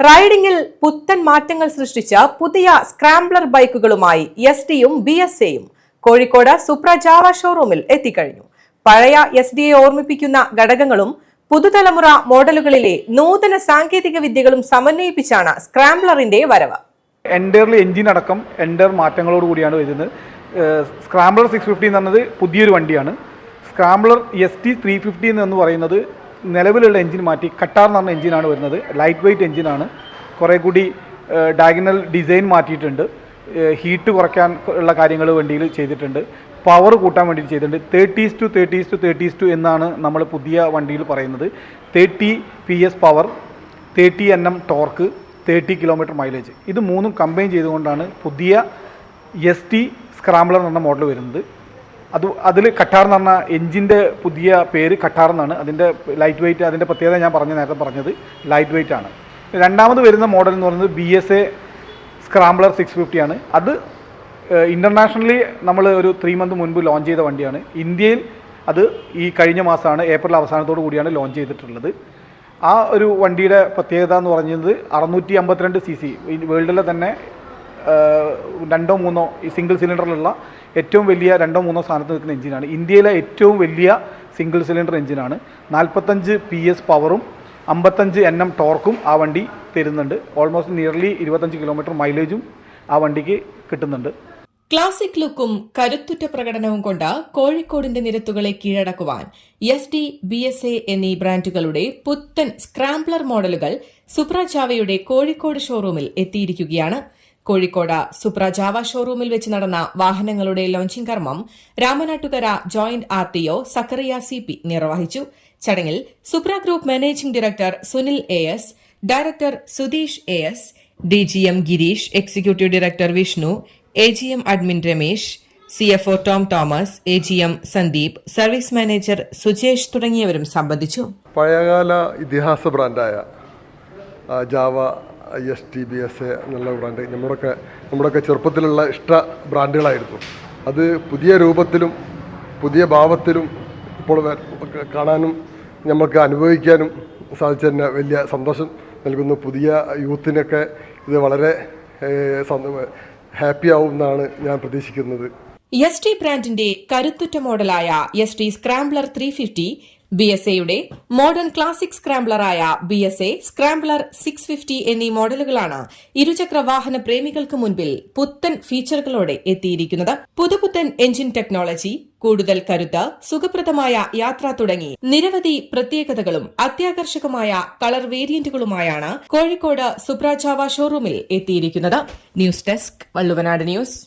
റൈഡിംഗിൽ പുത്തൻ മാറ്റങ്ങൾ സൃഷ്ടിച്ച പുതിയ സ്ക്രാംബ്ലർ ബൈക്കുകളുമായി എസ്ഡിയും ബിഎസ്എയും കോഴിക്കോട് സുപ്ര ജാവ ഷോറൂമിൽ എത്തിക്കഴിഞ്ഞു. പഴയ എസ്ഡിയെ ഓർമ്മിപ്പിക്കുന്ന ഘടകങ്ങളും പുതുതലമുറ മോഡലുകളിലെ നൂതന സാങ്കേതിക വിദ്യകളും സമന്വയിപ്പിച്ചാണ് സ്ക്രാംബ്ലറിന്റെ വരവ്. എൻഡറിൽ എഞ്ചിൻ അടക്കം എൻഡർ മാറ്റങ്ങളോട് കൂടിയാണ് വരുന്നത്. സ്ക്രാംബ്ലർ 650 എന്ന് പറഞ്ഞത് പുതിയൊരു വണ്ടിയാണ്. സ്ക്രാംബ്ലർ ST 350 എന്ന് പറയുന്നത് നിലവിലുള്ള എഞ്ചിൻ മാറ്റി കട്ടാർ എന്ന് പറഞ്ഞ എഞ്ചിനാണ് വരുന്നത്. ലൈറ്റ് വെയ്റ്റ് എഞ്ചിനാണ്. കുറേ കൂടി ഡയഗണൽ ഡിസൈൻ മാറ്റിയിട്ടുണ്ട്. ഹീറ്റ് കുറയ്ക്കാൻ ഉള്ള കാര്യങ്ങൾ വണ്ടിയിൽ ചെയ്തിട്ടുണ്ട്. പവർ കൂട്ടാൻ വേണ്ടി ചെയ്തിട്ടുണ്ട്. 30:30:30 എന്നാണ് നമ്മൾ പുതിയ വണ്ടിയിൽ പറയുന്നത്. 30 PS power, 30 Nm torque, 30 km mileage. ഇത് മൂന്നും കമ്പൈൻ ചെയ്തുകൊണ്ടാണ് പുതിയ ST സ്ക്രാംബ്ലർ എന്ന മോഡൽ വരുന്നത്. അതിൽ കട്ടാർ എന്ന് പറഞ്ഞ എഞ്ചിൻ്റെ പുതിയ പേര് കട്ടാർ എന്നാണ്. അതിൻ്റെ ലൈറ്റ് വെയ്റ്റ്, അതിൻ്റെ പ്രത്യേകത ഞാൻ നേരത്തെ പറഞ്ഞത് ലൈറ്റ് വെയ്റ്റ് ആണ്. രണ്ടാമത് വരുന്ന മോഡൽ എന്ന് പറയുന്നത് BSA സ്ക്രാംബ്ലർ 650 ആണ്. അത് ഇൻ്റർനാഷണലി നമ്മൾ ഒരു 3 month മുൻപ് ലോഞ്ച് ചെയ്ത വണ്ടിയാണ്. ഇന്ത്യയിൽ അത് ഈ കഴിഞ്ഞ മാസമാണ്, ഏപ്രിൽ അവസാനത്തോടു കൂടിയാണ് ലോഞ്ച് ചെയ്തിട്ടുള്ളത്. ആ ഒരു വണ്ടിയുടെ പ്രത്യേകത എന്ന് പറയുന്നത് 652 cc, വേൾഡിലെ തന്നെ 2-3 സിംഗിൾ സിലിണ്ടറിലുള്ള ഏറ്റവും വലിയ 2-3 സ്ഥാനത്ത് നിൽക്കുന്ന എഞ്ചിനാണ്. ഇന്ത്യയിലെ ഏറ്റവും വലിയ സിംഗിൾ സിലിണ്ടർ എഞ്ചിനാണ്. 45 PS പവറും 55 Nm ടോർക്കും ആ വണ്ടി തരുന്നുണ്ട്. ഓൾമോസ്റ്റ് നിയർലി 25 km മൈലേജും ആ വണ്ടിക്ക് കിട്ടുന്നുണ്ട്. ക്ലാസിക് ലുക്കും കരുത്തുറ്റ പ്രകടനവും കൊണ്ട് കോഴിക്കോടിന്റെ നിരത്തുകളെ കീഴടക്കുവാൻ SD, BSA എന്നീ ബ്രാൻഡുകളുടെ പുത്തൻ സ്ക്രാംബ്ലർ മോഡലുകൾ സുപ്ര ജാവയുടെ കോഴിക്കോട് ഷോറൂമിൽ എത്തിയിരിക്കുകയാണ്. കോഴിക്കോട് സുപ്ര ജാവ ഷോറൂമിൽ വെച്ച് നടന്ന വാഹനങ്ങളുടെ ലോഞ്ചിംഗ് കർമ്മം Ramanattukara joint RTO Zakaria CP നിർവഹിച്ചു. ചടങ്ങിൽ Supra group managing director Sunil AS, director Sudheesh AS, DGM Gireesh, executive director Vishnu, AGM admin Ramesh, CFO Tom Thomas, AGM Sandeep, service manager Sujesh തുടങ്ങിയവരും സംബന്ധിച്ചു. പഴയകാല ഇതിഹാസ ബ്രാൻഡായ ജാവ, ST, BSA എന്നുള്ള ബ്രാൻഡ് നമ്മുടെയൊക്കെ ചെറുപ്പത്തിലുള്ള ഇഷ്ട ബ്രാൻഡുകളായിരുന്നു. അത് പുതിയ രൂപത്തിലും പുതിയ ഭാവത്തിലും ഇപ്പോൾ കാണാനും നമുക്ക് അനുഭവിക്കാനും സാധിച്ചതിന് വലിയ സന്തോഷം നൽകുന്നു. പുതിയ യൂത്തിനൊക്കെ ഇത് വളരെ ഹാപ്പി ആവുമെന്നാണ് ഞാൻ പ്രതീക്ഷിക്കുന്നത്. ST ബ്രാൻഡിന്റെ കരുത്തുറ്റ മോഡലായ ST സ്ക്രാംബ്ലർ 350, BSAയുടെ മോഡേൺ ക്ലാസിക് സ്ക്രാംബ്ലറായ BSA സ്ക്രാംബ്ലർ 650 എന്നീ മോഡലുകളാണ് ഇരുചക്ര വാഹന പ്രേമികൾക്ക് മുൻപിൽ പുത്തൻ ഫീച്ചറുകളോടെ എത്തിയിരിക്കുന്നത്. പുതുപുത്തൻ എഞ്ചിൻ ടെക്നോളജി, കൂടുതൽ കരുത്ത്, സുഖപ്രദമായ യാത്ര തുടങ്ങി നിരവധി പ്രത്യേകതകളും അത്യാകർഷകമായ കളർ വേരിയന്റുകളുമായാണ് കോഴിക്കോട് സുപ്ര ജാവ ഷോറൂമിൽ എത്തിയിരിക്കുന്നത്. News desk, Valluvanad news.